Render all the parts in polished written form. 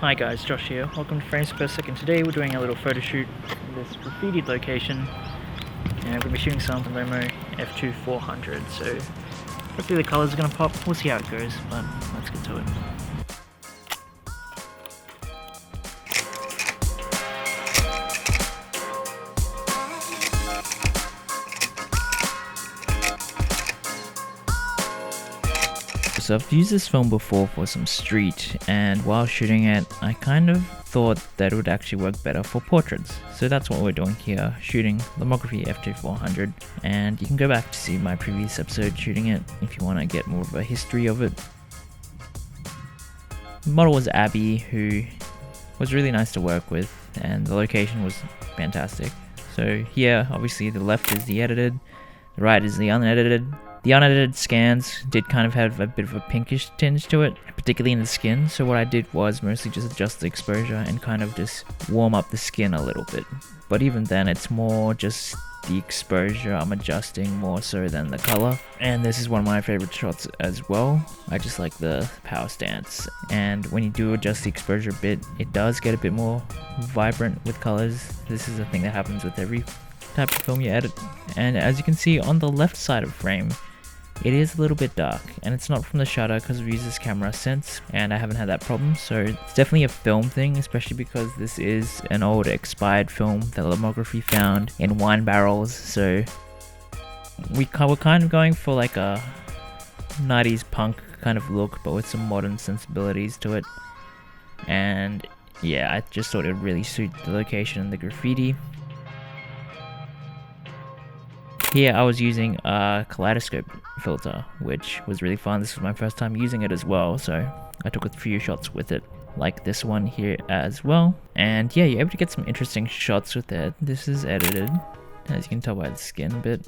Hi guys, Josh here. Welcome to Frames Per Second. Today we're doing a little photo shoot in this graffiti location, and we're going to be shooting some Lomography F2 400. So hopefully the colors are going to pop. We'll see how it goes, but let's get to it. So I've used this film before for some street, and while shooting it I kind of thought that it would actually work better for portraits. So that's what we're doing here, shooting Lomography F2 400, and you can go back to see my previous episode shooting it if you want to get more of a history of it. The model was Abby, who was really nice to work with, and the location was fantastic. So here obviously the left is the edited, the right is the unedited. The unedited scans did kind of have a bit of a pinkish tinge to it, particularly in the skin, so what I did was mostly just adjust the exposure and kind of just warm up the skin a little bit. But even then, it's more just the exposure I'm adjusting more so than the color. And this is one of my favorite shots as well. I just like the power stance. And when you do adjust the exposure a bit, it does get a bit more vibrant with colors. This is a thing that happens with every type of film you edit. And as you can see on the left side of frame, it is a little bit dark, and it's not from the shutter because we've used this camera since and I haven't had that problem, so it's definitely a film thing, especially because this is an old expired film that Lomography found in wine barrels. So we're kind of going for like a 90s punk kind of look, but with some modern sensibilities to it. And yeah, I just thought it would really suit the location and the graffiti. Here I was using a kaleidoscope filter, which was really fun. This was my first time using it as well, so I took a few shots with it, like this one here as well. And yeah, you're able to get some interesting shots with it. This is edited, as you can tell by the skin a bit.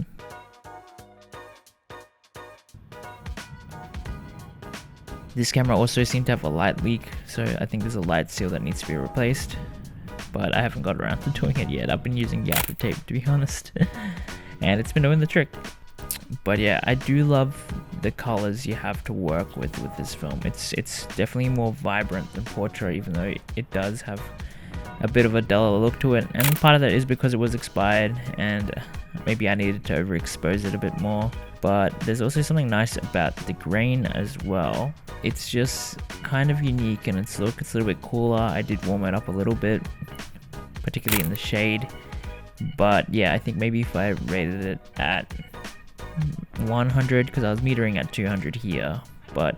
This camera also seemed to have a light leak, so I think there's a light seal that needs to be replaced, but I haven't got around to doing it yet. I've been using gaffer tape, to be honest. And it's been doing the trick. But yeah, I do love the colors you have to work with this film. It's definitely more vibrant than portrait, even though it does have a bit of a duller look to it. And part of that is because it was expired and maybe I needed to overexpose it a bit more. But there's also something nice about the grain as well. It's just kind of unique in its look. It's a little bit cooler. I did warm it up a little bit, particularly in the shade. But yeah, I think maybe if I rated it at 100, because I was metering at 200 here, but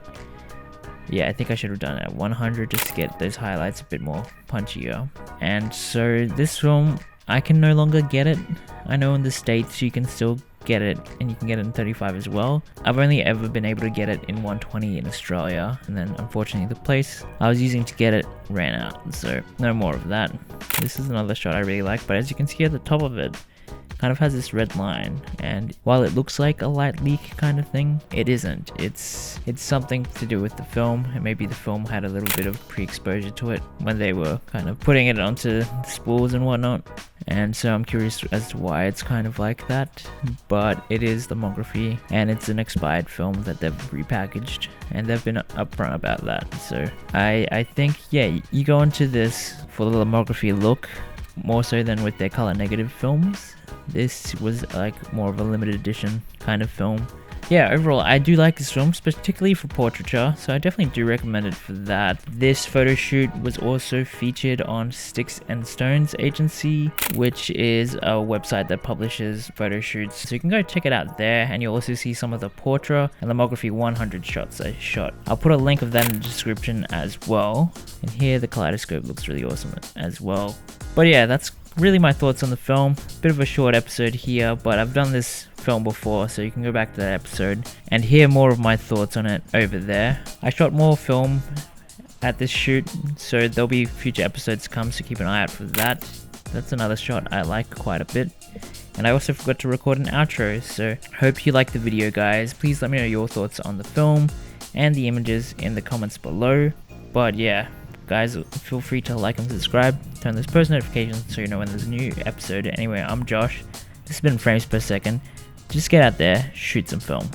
yeah, I think I should have done it at 100 just to get those highlights a bit more punchier. And so this film, I can no longer get it. I know in the States you can still get it, and you can get it in 35 as well. I've only ever been able to get it in 120 in Australia, and then unfortunately the place I was using to get it ran out, so no more of that. This is another shot I really like, but as you can see at the top of it, kind of has this red line, and while it looks like a light leak kind of thing, it isn't. It's something to do with the film, and maybe the film had a little bit of pre-exposure to it when they were kind of putting it onto the spools and whatnot. And so I'm curious as to why it's kind of like that, but it is Lomography, and it's an expired film that they've repackaged, and they've been upfront about that. So I think, yeah, you go into this for the Lomography look, more so than with their color negative films. This was like more of a limited edition kind of film. Yeah, overall I do like this film, particularly for portraiture, so I definitely do recommend it for that. This photo shoot was also featured on Sticks and Stones Agency, which is a website that publishes photo shoots, so you can go check it out there, and you'll also see some of the portrait and Lomography 100 shots I shot. I'll put a link of that in the description as well, and here the kaleidoscope looks really awesome as well. But yeah, that's really my thoughts on the film. Bit of a short episode here, but I've done this film before, so you can go back to that episode and hear more of my thoughts on it over there. I shot more film at this shoot, so there'll be future episodes to come, so keep an eye out for that. That's another shot I like quite a bit. And I also forgot to record an outro, so hope you like the video, guys. Please let me know your thoughts on the film and the images in the comments below. But yeah, guys, feel free to like and subscribe, turn those post notifications so you know when there's a new episode. Anyway, I'm Josh, this has been Frames Per Second. Just get out there, shoot some film.